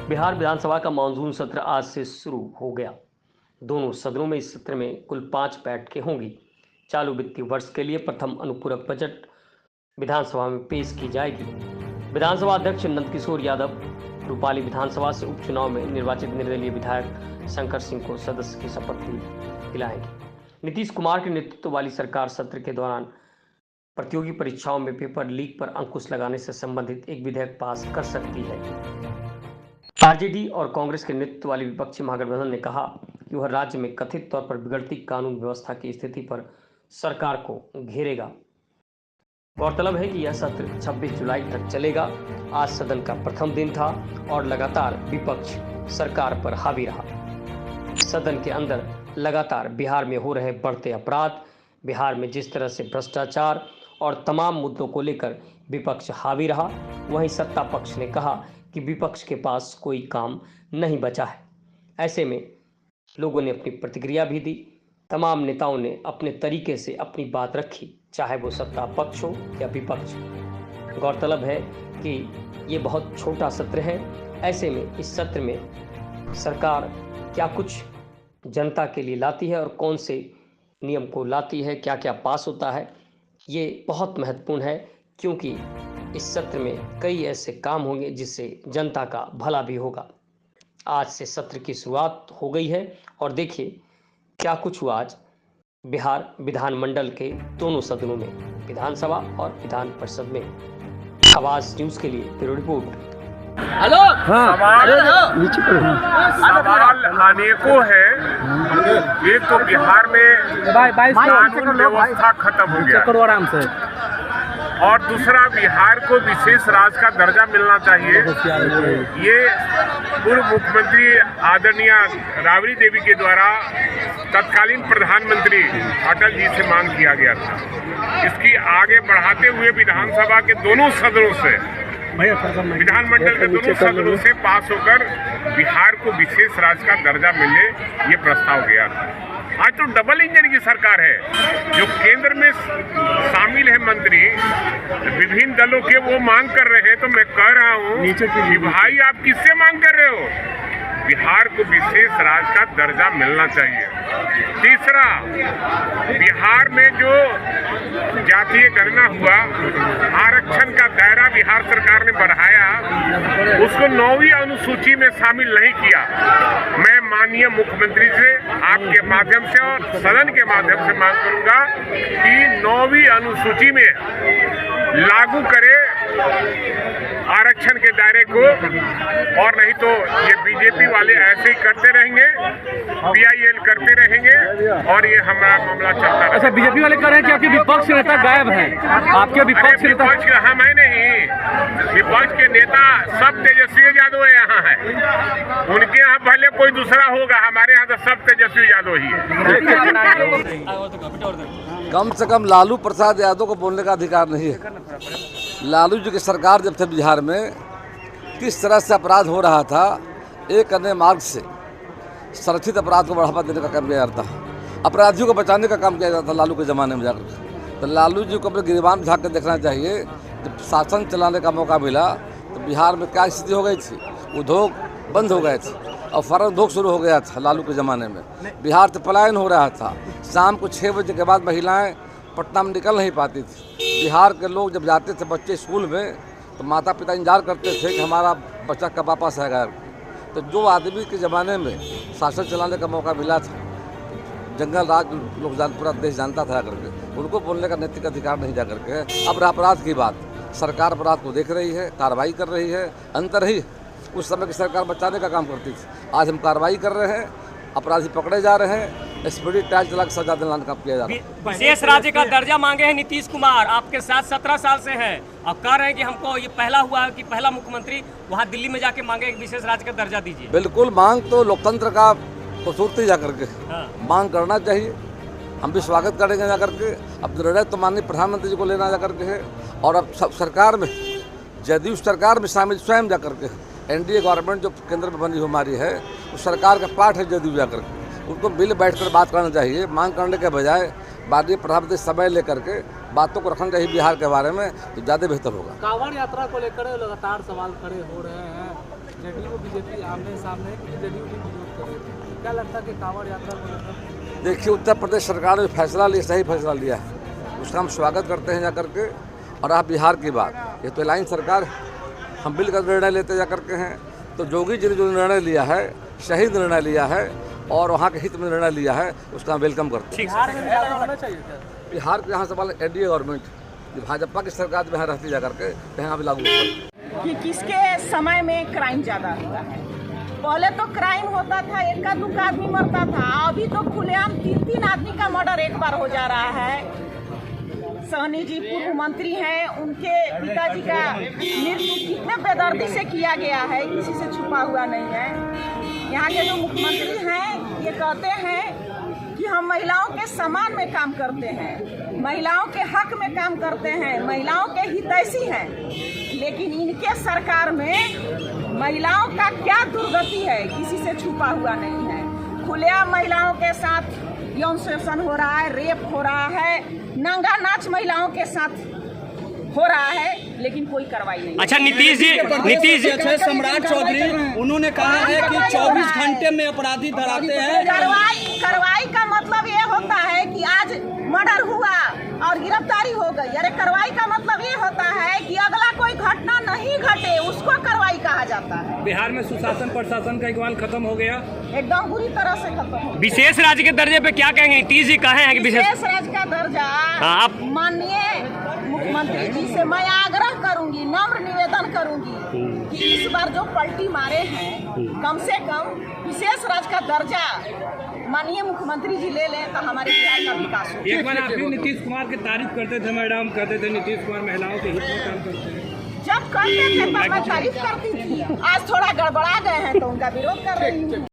बिहार विधानसभा का मानसून सत्र आज से शुरू हो गया। दोनों सदनों में इस सत्र में कुल 5 बैठकें होंगी। चालू वित्तीय वर्ष के लिए प्रथम अनुपूरक बजट विधानसभा में पेश की जाएगी। विधानसभा अध्यक्ष नंदकिशोर यादव रूपाली विधानसभा से उपचुनाव में निर्वाचित निर्दलीय विधायक शंकर सिंह को सदस्य की शपथ दिलाएंगे। नीतीश कुमार के नेतृत्व वाली सरकार सत्र के दौरान प्रतियोगी परीक्षाओं में पेपर लीक पर अंकुश लगाने से संबंधित एक विधेयक पास कर सकती है। आरजेडी और कांग्रेस के नेतृत्व वाली विपक्षी महागठबंधन ने कहा कि वह राज्य में कथित तौर पर बिगड़ती कानून व्यवस्था की स्थिति पर सरकार को घेरेगा। गौरतलब है कि यह सत्र 26 जुलाई तक चलेगा। आज सदन का प्रथम दिन था और लगातार विपक्ष सरकार पर हावी रहा। सदन के अंदर लगातार बिहार में हो रहे बढ़ते अपराध, बिहार में जिस तरह से भ्रष्टाचार और तमाम मुद्दों को लेकर विपक्ष हावी रहा, वहीं सत्ता पक्ष ने कहा कि विपक्ष के पास कोई काम नहीं बचा है। ऐसे में लोगों ने अपनी प्रतिक्रिया भी दी। तमाम नेताओं ने अपने तरीके से अपनी बात रखी, चाहे वो सत्ता पक्ष हो या विपक्ष। गौरतलब है कि ये बहुत छोटा सत्र है। ऐसे में इस सत्र में सरकार क्या कुछ जनता के लिए लाती है और कौन से नियम को लाती है, क्या क्या पास होता है, ये बहुत महत्वपूर्ण है, क्योंकि इस सत्र में कई ऐसे काम होंगे जिससे जनता का भला भी होगा। आज से सत्र की शुरुआत हो गई है और देखिए क्या कुछ हुआ आज बिहार विधानमंडल के दोनों सदनों में, विधानसभा और विधान परिषद में। आवाज न्यूज के लिए ब्यूरो रिपोर्ट। हेलो, सवाल अनेकों है। एक तो बिहार में कानून व्यवस्था खत्म हो गया आराम से, और दूसरा बिहार को विशेष राज्य का दर्जा मिलना चाहिए। ये पूर्व मुख्यमंत्री आदरणीय राबड़ी देवी के द्वारा तत्कालीन प्रधानमंत्री अटल जी से मांग किया गया था। इसकी आगे बढ़ाते हुए विधानसभा के दोनों सदनों से, विधानमंडल के दोनों सदनों से पास होकर बिहार को विशेष राज्य का दर्जा मिलने ये प्रस्ताव गया था। आज तो डबल इंजन की सरकार है। जो केंद्र में शामिल है मंत्री विभिन्न दलों के, वो मांग कर रहे हैं। तो मैं कह रहा हूँ कि भाई आप किससे मांग कर रहे हो? बिहार को विशेष राज्य का दर्जा मिलना चाहिए। तीसरा, बिहार में जो जातीय गणना हुआ, आरक्षण का दायरा बिहार सरकार ने बढ़ाया, उसको 9वीं अनुसूची में शामिल नहीं किया। मैं माननीय मुख्यमंत्री से आपके माध्यम से और सदन के माध्यम से मांग करूंगा कि 9वीं अनुसूची में लागू करे आरक्षण के दायरे को, और नहीं तो ये बीजेपी वाले ऐसे ही करते रहेंगे, PIL करते रहेंगे और ये हमारा मामला चलता रहेगा। अच्छा, बीजेपी वाले कह रहे हैं कि आपके विपक्ष नेता गायब हैं। आपके विपक्ष नेता? हम है नहीं, विपक्ष के नेता सब तेजस्वी यादव यहाँ है। उनके यहाँ पहले कोई दूसरा होगा, हमारे यहाँ तो सब तेजस्वी यादव ही है। कम से कम लालू प्रसाद यादव को बोलने का अधिकार नहीं है। लालू जी की सरकार जब थे बिहार में, किस तरह से अपराध हो रहा था, एक अन्य मार्ग से संरक्षित अपराध को बढ़ावा देने का काम किया जाता था, अपराधियों को बचाने का काम किया जाता था लालू के ज़माने में जाकर। तो लालू जी को अपने गिरबान झाँक कर देखना चाहिए। जब शासन चलाने का मौका मिला तो बिहार में क्या स्थिति हो गई थी, उद्योग बंद हो गए थे और फर्म उद्योग शुरू हो गया था लालू के ज़माने में। बिहार से पलायन हो रहा था। शाम को 6 बजे के बाद महिलाएं पटना में निकल नहीं पाती थी। बिहार के लोग जब जाते थे बच्चे स्कूल में, तो माता पिता इंतजार करते थे कि हमारा बच्चा कब वापस आएगा। तो जो आदमी के ज़माने में शासन चलाने का मौका मिला था, जंगल राज लोग पूरा देश जानता था करके, उनको बोलने का नैतिक अधिकार नहीं जा करके। अब अपराध की बात, सरकार अपराध को देख रही है, कार्रवाई कर रही है। अंतर ही उस समय की सरकार बचाने का काम करती थी। आज हम कार्रवाई कर रहे हैं, अपराधी पकड़े जा रहे हैं, स्पीडी ट्रायल चला के सजा दिलाने का किया जा रहा है। विशेष राज्य का दर्जा मांगे हैं नीतीश कुमार, आपके साथ 17 साल से हैं। अब कह रहे हैं कि हमको ये पहला हुआ है कि पहला मुख्यमंत्री वहाँ दिल्ली में जाके मांगे एक विशेष राज्य का दर्जा दीजिए। बिल्कुल, मांग तो लोकतंत्र का खूबसूरती जा करके मांग करना चाहिए। हम भी स्वागत करेंगे जा करके। अब निर्णय तो माननीय प्रधानमंत्री जी को लेना जा करके है, और अब सब सरकार में, जदयू सरकार में शामिल स्वयं जा करके, NDA गवर्नमेंट जो केंद्र में बनी हमारी है, उस सरकार का पार्ट है जदयू जा करके। उनको मिल बैठकर बात करना चाहिए, मांग करने के बजाय माननीय प्रधानमंत्री समय लेकर के बातों को रखना चाहिए बिहार के बारे में, तो ज़्यादा बेहतर होगा। कांवड़ यात्रा को लेकर लगातार सवाल खड़े हो रहे हैं। जेडीयू बीजेपी आमने सामने है, क्योंकि जेडीयू भी विरोध कर रही है। क्या लगता है कि कांवड़ यात्रा को लेकर? देखिए, उत्तर प्रदेश सरकार ने फैसला लिया, सही फैसला लिया है, उसका हम स्वागत करते हैं जाकर के। और आप बिहार की बात, ये तो लाइन सरकार, हम बिल का निर्णय लेते जा करके हैं। तो जोगी जी ने जो निर्णय लिया है, सही निर्णय लिया है और वहाँ के हित में निर्णय लिया है, उसका हम वेलकम करते हैं। बिहार में भी लागू होना चाहिए क्या? बिहार के यहाँ सवाल एनडीए गवर्नमेंट, जो भाजपा की सरकार में रहती जा करके यहाँ भी लागू होगा कि किसके समय में क्राइम ज़्यादा हुआ है। पहले तो क्राइम होता था, एका दुक्का आदमी मरता था, अभी तो खुलेआम 3-3 आदमी का मर्डर एक बार हो जा रहा है। सहनी जी पूर्व मंत्री हैं, उनके पिताजी का मृत्यु कितने बेदर्दी से किया गया है, किसी से छुपा हुआ नहीं है। यहाँ के जो मुख्यमंत्री हैं ये कहते हैं कि हम महिलाओं के सम्मान में काम करते हैं, महिलाओं के हक में काम करते हैं, महिलाओं के हितैषी हैं, लेकिन इनके सरकार में महिलाओं का क्या दुर्गति है किसी से छुपा हुआ नहीं है। खुलेआम महिलाओं के साथ यौन शोषण हो रहा है, रेप हो रहा है, नंगा नाच महिलाओं के साथ हो रहा है, लेकिन कोई कार्रवाई नहीं। अच्छा नीतीश जी अध्यक्ष सम्राट चौधरी उन्होंने कहा है कि 24 घंटे में अपराधी धराते हैं। कार्रवाई का मतलब ये होता है कि आज मर्डर हुआ और गिरफ्तारी हो गई। अरे कार्रवाई का मतलब ये होता है कि अगला कोई घटना नहीं घटे, उसको कार्रवाई कहा जाता है। बिहार में सुशासन प्रशासन का इकबाल खत्म हो गया, एकदम बुरी तरह से खत्म हो गया। विशेष राज्य के दर्जे पे क्या कहेंगे? नीतीश जी कहे हैं कि विशेष राज्य का दर्जा आप माननीय मुख्यमंत्री जी से मैं आग्रह करूंगी, नम्र निवेदन करूंगी कि इस बार जो पलटी मारे हैं, कम से कम विशेष राज्य का दर्जा माननीय मुख्यमंत्री जी ले लें तो हमारे बिहार का विकास हो। एक बार आप भी नीतीश कुमार की तारीफ करते थे मैडम, कहते थे नीतीश कुमार महिलाओं के हित में काम करते हैं। जब करते थे तब मैं तारीफ करती थी, आज थोड़ा गड़बड़ा गए हैं तो उनका विरोध कर रही हूँ।